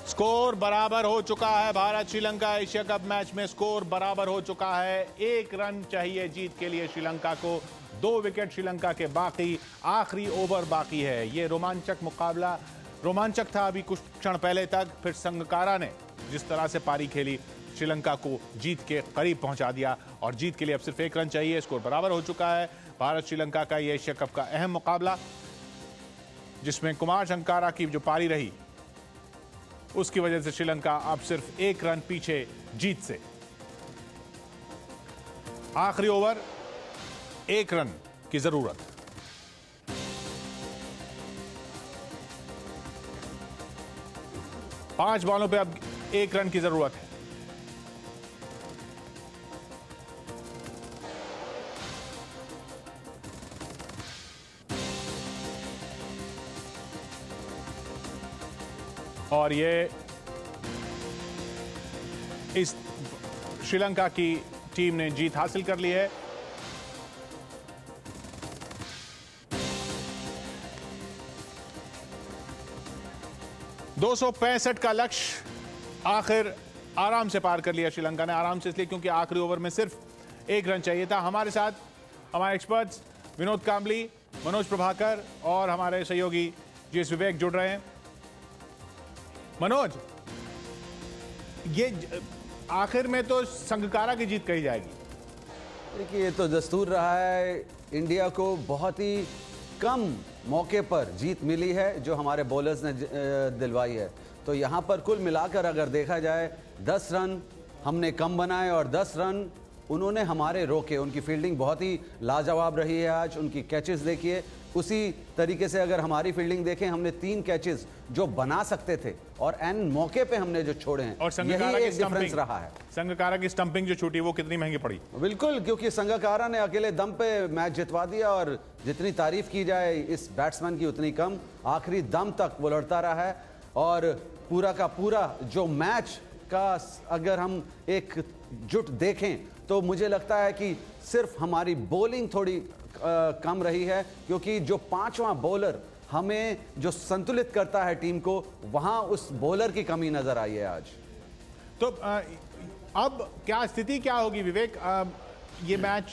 Score बराबर हो चुका है। Bharat Sri Lanka Asia cup match में स्कोर बराबर हो चुका है। 1 रन चाहिए जीत के लिए श्रीलंका को। 2 विकेट श्रीलंका के बाकी, आखिरी ओवर बाकी है। ये रोमांचक मुकाबला रोमांचक था अभी कुछ क्षण पहले तक, फिर संगकारा ने जिस तरह से पारी खेली श्रीलंका को जीत के करीब पहुंचा दिया और जीत के लिए अब सिर्फ 1 रन चाहिए। स्कोर बराबर हो चुका है। भारत श्रीलंका का ये एशिया कप का अहम मुकाबला, जिसमें कुमार संगकारा की जो पारी रही उसकी वजह से श्रीलंका अब सिर्फ 1 रन पीछे जीत से। आखिरी ओवर, 1 रन की जरूरत। पांच बॉलों पे अब 1 रन की जरूरत है। और ये इस श्रीलंका की टीम ने जीत हासिल कर ली है। $265 का लक्ष्य आखिर आराम से पार कर लिया श्रीलंका ने। आराम से इसलिए क्योंकि आखिरी ओवर में सिर्फ 1 रन चाहिए था। हमारे साथ हमारे एक्सपर्ट्स विनोद कांबली, मनोज प्रभाकर और हमारे सहयोगी जीएस विवेक जुड़ रहे हैं। मनोज, ये आखिर में तो संगकारा की जीत कही जाएगी। देखिए, ये तो दस्तूर रहा है। इंडिया को बहुत ही कम मौके पर जीत मिली है जो हमारे बॉलर्स ने दिलवाई है। तो यहाँ पर कुल मिलाकर अगर देखा जाए 10 रन हमने कम बनाए और 10 रन उन्होंने हमारे रोके। उनकी फील्डिंग बहुत ही लाजवाब रही है आज। उनकी कैचेस देखिए, उसी तरीके से अगर हमारी फील्डिंग देखें, हमने 3 कैचेस जो बना सकते थे और एन मौके पे हमने जो छोड़े हैं, और संगकारा यही एक डिफरेंस रहा है। संगकारा की स्टंपिंग जो छूटी वो कितनी महंगी पड़ी। बिल्कुल, क्योंकि संगकारा ने अकेले दम पे मैच जितवा दिया और जितनी तारीफ की जाए इस बैट्समैन की उतनी कम। आखिरी दम तक वो लड़ता रहा है और पूरा का पूरा जो मैच का अगर हम एक जुट देखें तो मुझे लगता है कि सिर्फ हमारी बॉलिंग थोड़ी कम रही है, क्योंकि जो 5वां बॉलर हमें जो संतुलित करता है टीम को, वहां उस बॉलर की कमी नजर आई है आज। तो अब क्या स्थिति क्या होगी विवेक? ये मैच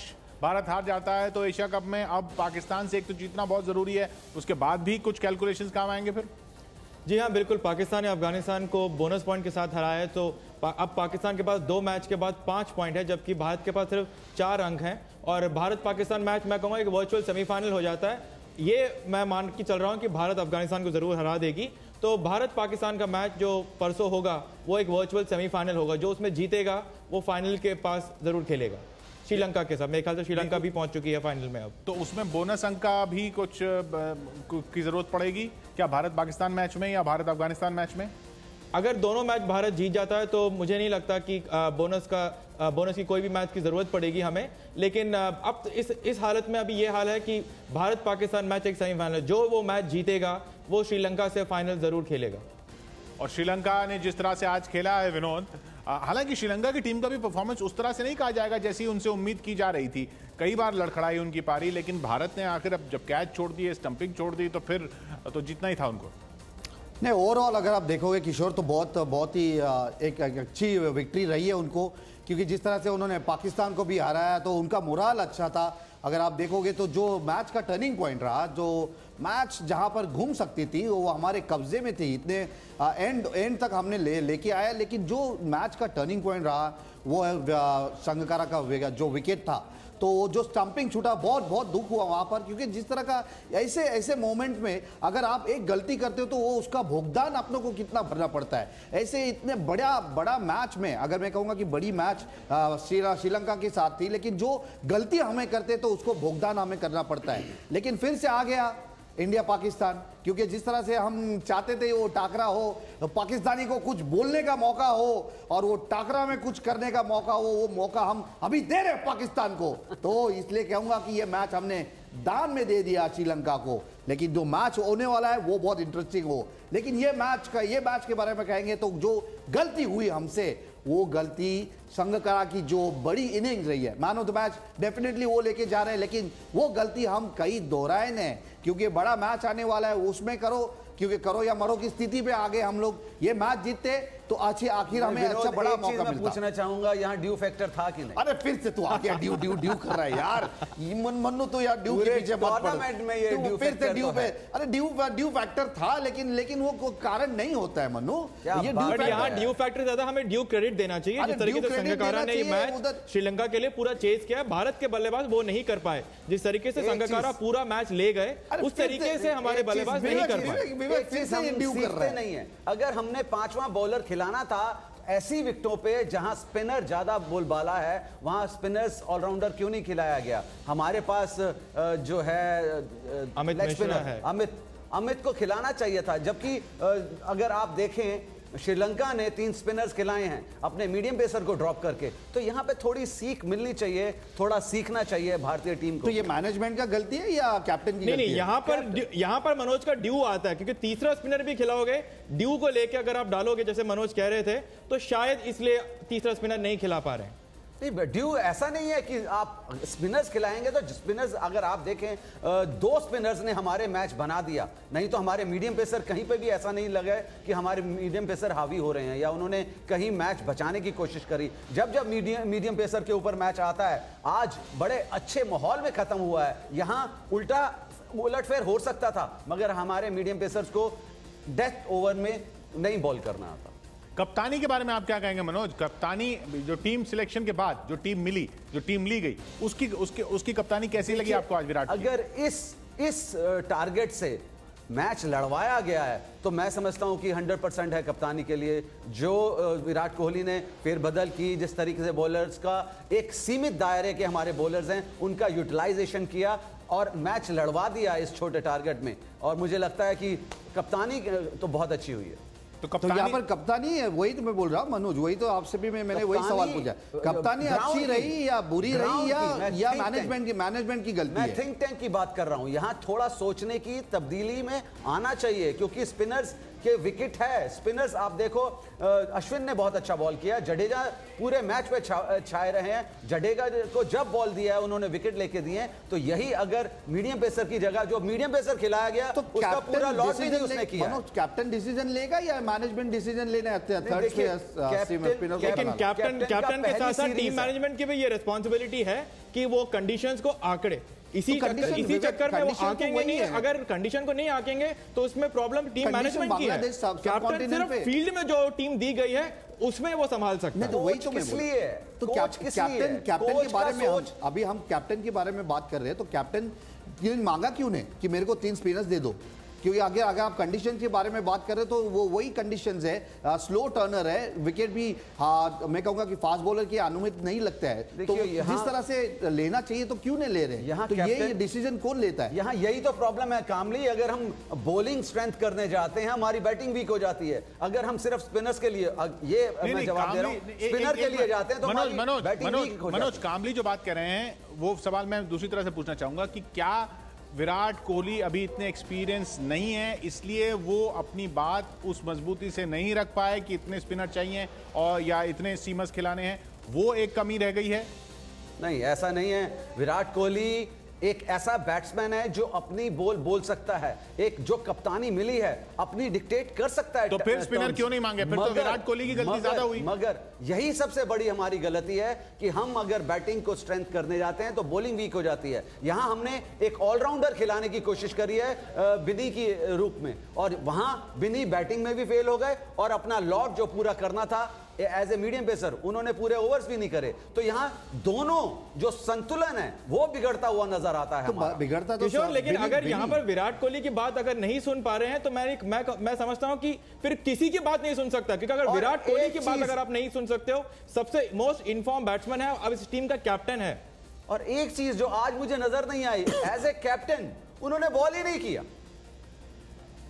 भारत हार जाता है तो एशिया कप में अब पाकिस्तान से एक तो जीतना बहुत जरूरी है, उसके बाद भी कुछ कैलकुलेशंस काम आएंगे फिर? जी हाँ, बिल्कुल। पाकिस्तान ने अफगानिस्तान को बोनस पॉइंट के साथ हराया है, तो अब पाकिस्तान के पास 2 मैच के बाद 5 पॉइंट है, जबकि भारत के पास सिर्फ 4 अंक हैं। और भारत पाकिस्तान मैच मैं कहूँगा एक वर्चुअल सेमीफाइनल हो जाता है। ये मैं मान के चल रहा हूँ कि भारत अफगानिस्तान को जरूर हरा देगी। तो भारत पाकिस्तान का मैच जो परसों होगा वो एक वर्चुअल सेमीफाइनल होगा। जो उसमें जीतेगा वो फाइनल के पास जरूर खेलेगा श्रीलंका के साथ। मेरे ख्याल से श्रीलंका भी पहुंच चुकी है फाइनल में। अब तो उसमें बोनस अंक का भी कुछ की जरूरत पड़ेगी क्या, भारत पाकिस्तान मैच में या भारत अफगानिस्तान मैच में? अगर दोनों मैच भारत जीत जाता है तो मुझे नहीं लगता कि बोनस की कोई भी मैच की जरूरत पड़ेगी हमें। लेकिन अब इस हालत में अभी ये हाल है कि भारत पाकिस्तान मैच एक सेमीफाइनल, जो वो मैच जीतेगा वो श्रीलंका से फाइनल जरूर खेलेगा। और श्रीलंका ने जिस तरह से आज खेला है विनोद, हालांकि श्रीलंका की टीम का भी परफॉर्मेंस उस तरह से नहीं कहा जाएगा जैसी उनसे उम्मीद की जा रही थी। कई बार लड़खड़ाई उनकी पारी, लेकिन भारत ने आखिर अब जब कैच छोड़ दिए, स्टंपिंग छोड़ दी, तो फिर तो जीतना ही था उनको। नहीं, ओवरऑल अगर आप देखोगे किशोर, तो बहुत ही एक अच्छी विक्ट्री रही है उनको, क्योंकि जिस तरह से उन्होंने पाकिस्तान को भी हराया तो उनका मोराल अच्छा था। अगर आप देखोगे तो जो मैच का टर्निंग पॉइंट रहा, जो मैच जहां पर घूम सकती थी वो हमारे कब्जे में थी, इतने एंड तक हमने लेके आया। लेकिन जो मैच का टर्निंग पॉइंट रहा वो है संगकारा का जो विकेट था। तो जो स्टंपिंग छूटा, बहुत दुख हुआ वहां पर, क्योंकि जिस तरह का ऐसे मोमेंट में अगर आप एक गलती करते हो तो वो उसका भुगतान अपनों को कितना भरना पड़ता है। ऐसे इतने बड़ा मैच में, अगर मैं कहूंगा कि बड़ी मैच श्रीलंका के साथ थी, लेकिन जो गलती हमें करते तो उसको भुगतान हमें करना पड़ता है। लेकिन फिर से आ गया इंडिया पाकिस्तान, क्योंकि जिस तरह से हम चाहते थे वो टाकरा हो, पाकिस्तानी को कुछ बोलने का मौका हो और वो टाकरा में कुछ करने का मौका हो, वो मौका हम अभी दे रहे पाकिस्तान को। तो इसलिए कहूंगा कि ये मैच हमने दान में दे दिया श्रीलंका को। लेकिन जो मैच होने वाला है वो बहुत इंटरेस्टिंग हो। लेकिन ये मैच के बारे में कहेंगे तो जो गलती हुई हमसे, वो गलती संगकारा की जो बड़ी इनिंग्स रही है, man of the match definitely वो लेके जा रहे हैं, लेकिन वो गलती हम कई दोहराए ने, क्योंकि बड़ा मैच आने वाला है, उसमें करो क्योंकि करो या मरो की स्थिति पे आ गए हम लोग। ये मैच जीतते तो आखिर हमें अच्छा बड़ा मौका मिलता। पूछना चाहूंगा यहाँ ड्यू फैक्टर था कि नहीं? अरे फिर से तू आके ड्यू ड्यू ड्यू कर रहा है यार। मन्नू तो यार ड्यू के पीछे मत पड़। टूर्नामेंट में ये ड्यू फिर से ड्यू फैक्टर पे, अरे ड्यू फैक्टर था, लेकिन वो कोई कारण नहीं होता है मन्नू। यहाँ ड्यू फैक्टर ज्यादा हमें ड्यू क्रेडिट देना चाहिए। जिस तरीके से संगकारा ने ये मैच श्रीलंका के लिए पूरा चेज किया, भारत के बल्लेबाज वो नहीं कर पाए। जिस तरीके से संगकारा पूरा मैच ले गए, उस तरीके से हमारे बल्लेबाज नहीं कर पाए। नहीं है, अगर हमने 5वां बॉलर खिलाना था ऐसी विकेटों पे जहां स्पिनर ज्यादा बोलबाला है, वहां स्पिनर्स ऑलराउंडर क्यों नहीं खिलाया गया? हमारे पास जो है अमित मिश्रा है, अमित को खिलाना चाहिए था। जबकि अगर आप देखें श्रीलंका ने 3 स्पिनर्स खिलाए हैं अपने मीडियम पेसर को ड्रॉप करके, तो यहां पे थोड़ी सीख मिलनी चाहिए, थोड़ा सीखना चाहिए भारतीय टीम को। तो ये मैनेजमेंट का गलती है या कैप्टन की? नहीं, यहां पर मनोज का ड्यू आता है, क्योंकि तीसरा स्पिनर भी खिलाओगे, ड्यू को लेके अगर आप डालोगे जैसे मनोज कह रहे थे, तो शायद इसलिए तीसरा स्पिनर नहीं खिला पा रहे हैं। ड्यू ऐसा नहीं है कि आप स्पिनर्स खिलाएंगे तो स्पिनर्स, अगर आप देखें 2 स्पिनर्स ने हमारे मैच बना दिया, नहीं तो हमारे मीडियम पेसर कहीं पे भी ऐसा नहीं लगा कि हमारे मीडियम पेसर हावी हो रहे हैं या उन्होंने कहीं मैच बचाने की कोशिश करी। जब मीडियम पेसर के ऊपर मैच आता है, आज बड़े अच्छे माहौल में खत्म हुआ है, यहां उलटफेर हो सकता था, मगर हमारे मीडियम पेसर्स को डेथ ओवर में नहीं बॉल करना आता। कप्तानी के बारे में आप क्या कहेंगे मनोज? कप्तानी जो टीम सिलेक्शन के बाद जो टीम मिली, जो टीम ली गई, उसकी कप्तानी कैसी लगी आपको आज विराट? अगर इस टारगेट से मैच लड़वाया गया है तो मैं समझता हूं कि 100% है कप्तानी के लिए। जो विराट कोहली ने फेरबदल की, जिस तरीके से बॉलर्स का एक सीमित दायरे के हमारे बॉलर्स हैं उनका यूटिलाइजेशन किया और मैच लड़वा दिया इस छोटे टारगेट में, और मुझे लगता है कि कप्तानी तो बहुत अच्छी हुई है। तो यहाँ पर कप्तानी है, वही तो मैं बोल रहा हूँ मनोज, वही तो आपसे भी मैंने वही सवाल पूछा, कप्तानी अच्छी रही या बुरी रही या मैनेजमेंट की गलती है? मैं थिंक टैंक की बात कर रहा हूँ। यहाँ थोड़ा सोचने की तब्दीली में आना चाहिए, क्योंकि स्पिनर्स के विकेट है। स्पिनर्स आप देखो, अश्विन ने बहुत अच्छा बॉल किया, जडेजा पूरे मैच पे छाए रहे हैं। जडेजा को जब बॉल दिया है उन्होंने विकेट लेके दिए हैं। तो यही अगर मीडियम पेसर की जगह जो मीडियम पेसर खिलाया गया तो उसका पूरा लॉस भी नहीं उसने किया। कैप्टन डिसीजन लेगा या मैनेजमेंट डिसीजन लेना है? लेकिन कैप्टन के साथ साथ टीम मैनेजमेंट की भी ये रिस्पॉन्सिबिलिटी है कि वो कंडीशंस को आंकड़े। इसी चक्कर में वो आंकेंगे नहीं। अगर कंडीशन को नहीं आंकेंगे तो उसमें प्रॉब्लम टीम मैनेजमेंट की है। कैप्टन सिर्फ फील्ड में जो टीम दी गई है उसमें वो संभाल सकते हैं। तो वही तो इसलिए तो कैप्टन के बारे में अभी हम कैप्टन के बारे में बात कर रहे हैं, तो कैप्टन मांगा क्यों नहीं कि मेरे को 3 स्पिनर्स दे दो? क्योंकि अगर आप कंडीशन के बारे में बात करें तो वो वही कंडीशंस है, स्लो टर्नर है, विकेट भी मैं कहूंगा कि फास्ट बॉलर की अनुमति नहीं लगता है। तो जिस तरह से लेना चाहिए तो क्यों नहीं ले रहे? यहाँ तो ये डिसीजन कौन लेता है? यहाँ यही तो प्रॉब्लम है कामली। अगर हम बॉलिंग स्ट्रेंथ करने जाते हैं हमारी बैटिंग वीक हो जाती है। अगर हम सिर्फ स्पिनर्स के लिए, ये मैं जवाब दे रहा हूँ, स्पिनर के लिए जाते हैं तो मनोज कामली जो बात कर रहे हैं वो सवाल मैं दूसरी तरह से पूछना चाहूंगा कि क्या विराट कोहली अभी इतने एक्सपीरियंस नहीं है इसलिए वो अपनी बात उस मजबूती से नहीं रख पाए कि इतने स्पिनर चाहिए और या इतने सीमर्स खिलाने हैं, वो एक कमी रह गई है? नहीं, ऐसा नहीं है। विराट कोहली एक ऐसा बैट्समैन है जो अपनी बोल सकता है, एक जो कप्तानी मिली है अपनी डिक्टेट कर सकता है। तो फिर स्पिनर क्यों नहीं मांगे? फिर तो विराट कोहली की गलती ज्यादा हुई। मगर यही सबसे बड़ी हमारी गलती है कि हम अगर बैटिंग को स्ट्रेंथ करने जाते हैं तो बॉलिंग वीक हो जाती है। यहां हमने एक ऑलराउंडर खिलाने की कोशिश करी है बिनी की रूप में, और वहां बिनी बैटिंग में भी फेल हो गए और अपना लॉट जो पूरा करना था एज ए मीडियम पेसर उन्होंने पूरे ओवर्स भी नहीं करे। तो यहां दोनों जो संतुलन है वो बिगड़ता हुआ नजर आता है। तो बिगड़ता तो किशोर, लेकिन अगर यहां पर विराट कोहली की बात अगर नहीं सुन पा रहे हैं तो मैं समझता हूं कि फिर किसी की बात नहीं सुन सकता, क्योंकि अगर विराट कोहली की बात अगर आप नहीं सुन सकते हो, सबसे मोस्ट इन्फॉर्म बैट्समैन है, अब इस टीम का कैप्टन है। और एक चीज जो आज मुझे नजर नहीं आई, एज ए कैप्टन उन्होंने बॉल ही नहीं किया।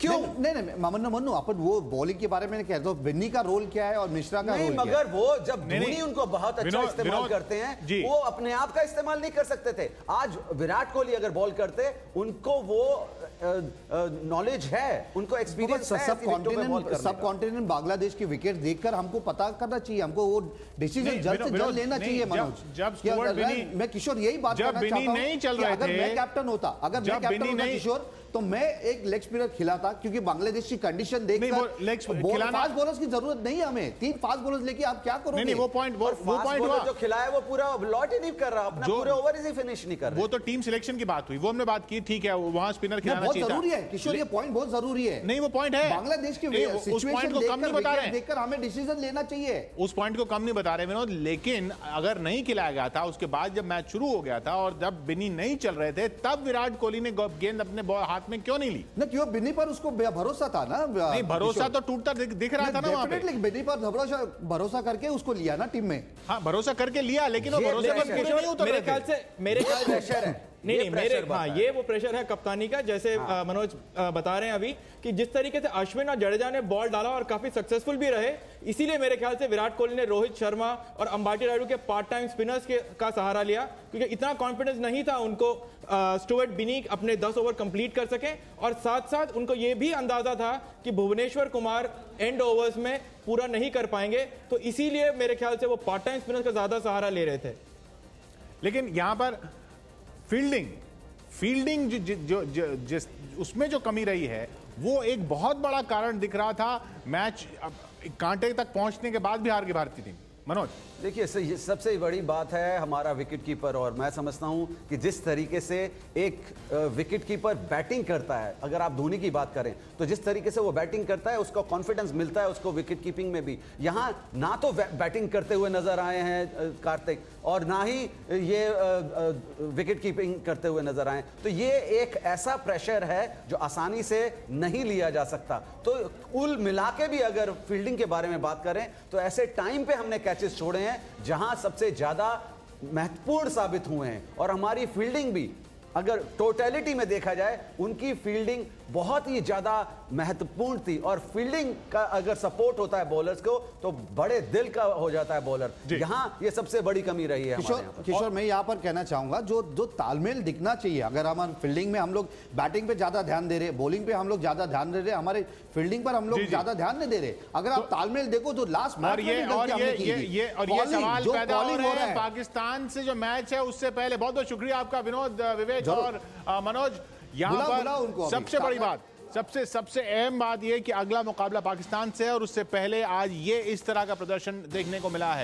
क्यों? नहीं मन्नू अपन वो बॉलिंग के बारे में कह रहे हो, बिन्नी का रोल क्या है और मिश्रा का रोल क्या है? मगर वो जब धोनी उनको बहुत अच्छा इस्तेमाल करते हैं वो अपने आप का इस्तेमाल नहीं कर सकते थे। आज विराट कोहली अगर बॉल करते, उनको वो नॉलेज है, उनको एक्सपीरियंस है। सब कॉन्टिनेंट बांग्लादेश की विकेट देखकर हमको पता करना चाहिए, हमको वो डिसीजन जल्द से जल्द लेना चाहिए मनोज। मैं किशोर यही बात करना चाहता हूं कि अगर मैं कैप्टन होता, किशोर तो मैं एक लेग स्पिनर खिला था, क्योंकि बांग्लादेश की कंडीशन देखकर फास्ट बॉलर्स की जरूरत नहीं है हमें। 3 फास्ट बॉलर्स लेके आप क्या करोगे? नहीं, वो पॉइंट हुआ जो खिलाया वो पूरा लॉट ही नहीं कर रहा, अपना पूरे ओवर ही फिनिश नहीं कर रहा। वो तो टीम सिलेक्शन की बात हुई, वो हमने बात की, ठीक है, वहां स्पिनर खिलाना चाहिए था। जरूरी है किशोर, ये पॉइंट बहुत जरूरी है। नहीं, वो पॉइंट है, बांग्लादेश की उस पॉइंट को कम नहीं बता रहे हैं, देखकर हमें डिसीजन लेना चाहिए। उस पॉइंट को कम नहीं बता रहे विनोद, लेकिन अगर नहीं खिलाया गया था, उसके बाद जब मैच शुरू हो गया था और जब बिन्नी नहीं चल रहे थे, तब विराट कोहली ने गेंद अपने हाथ में क्यों नहीं ली? ना, क्यों बिन्नी पर उसको भरोसा था ना। नहीं, भरोसा तो टूटता दिख रहा था ना वहां पे। बिन्नी पर भरोसा करके उसको लिया ना टीम में। हाँ, भरोसा करके लिया, लेकिन वो भरोसे पर पूरे नहीं उतर रहे थे। मेरे ख्याल से प्रेशर है। नहीं, ये वो प्रेशर है कप्तानी का, जैसे मनोज बता रहे हैं अभी कि जिस तरीके से अश्विन और जडेजा ने बॉल डाला और काफी सक्सेसफुल भी रहे, इसीलिए मेरे ख्याल से विराट कोहली ने रोहित शर्मा और अंबाटी रायडू के पार्ट टाइम स्पिनर्स का सहारा लिया, क्योंकि इतना कॉन्फिडेंस नहीं था उनको स्टुअर्ट बिनी अपने 10 ओवर कंप्लीट कर सके, और साथ साथ उनको यह भी अंदाजा था कि भुवनेश्वर कुमार एंड ओवर्स में पूरा नहीं कर पाएंगे, तो इसीलिए मेरे ख्याल से वो पार्ट टाइम स्पिनर्स का ज्यादा सहारा ले रहे थे। लेकिन यहां पर फील्डिंग जिस उसमें जो कमी रही है, वो एक बहुत बड़ा कारण दिख रहा था मैच कांटे तक पहुंचने के बाद भी हार गई भारतीय टीम। मनोज, देखिए, सबसे बड़ी बात है हमारा विकेट कीपर, और मैं समझता हूं कि जिस तरीके से एक विकेट कीपर बैटिंग करता है, अगर आप धोनी की बात करें तो जिस तरीके से वो बैटिंग करता है उसको कॉन्फिडेंस मिलता है उसको विकेट कीपिंग में भी। यहां ना तो बैटिंग करते हुए नजर आए हैं कार्तिक, और ना ही ये विकेट कीपिंग करते हुए नजर आए, तो ये एक ऐसा प्रेशर है जो आसानी से नहीं लिया जा सकता। तो कुल मिला के भी अगर फील्डिंग के बारे में बात करें तो ऐसे टाइम पे हमने कैचेस छोड़े हैं जहां सबसे ज्यादा महत्वपूर्ण साबित हुए हैं, और हमारी फील्डिंग भी अगर टोटलिटी में देखा जाए उनकी फील्डिंग बहुत ही ज्यादा महत्वपूर्ण थी, और फील्डिंग का अगर सपोर्ट होता है बॉलर्स को तो बड़े दिल का हो जाता है बॉलर। यहां ये सबसे बड़ी कमी रही है। किशोर, मैं यहां पर कहना चाहूंगा जो तालमेल दिखना चाहिए, अगर हम फील्डिंग में हम लोग बैटिंग पे ज्यादा ध्यान दे रहे, बॉलिंग पे हम लोग ज्यादा ध्यान दे रहे, हमारे फील्डिंग पर हम लोग ज्यादा ध्यान नहीं दे रहे। अगर आप तालमेल देखो तो लास्ट मैच में ये सवाल पैदा हो रहे हैं पाकिस्तान से जो मैच है उससे पहले। बहुत बहुत शुक्रिया आपका विनोद, विवेक और मनोज। यहाँ पर सबसे बड़ी बात, सबसे अहम बात यह कि अगला मुकाबला पाकिस्तान से है, और उससे पहले आज ये इस तरह का प्रदर्शन देखने को मिला है।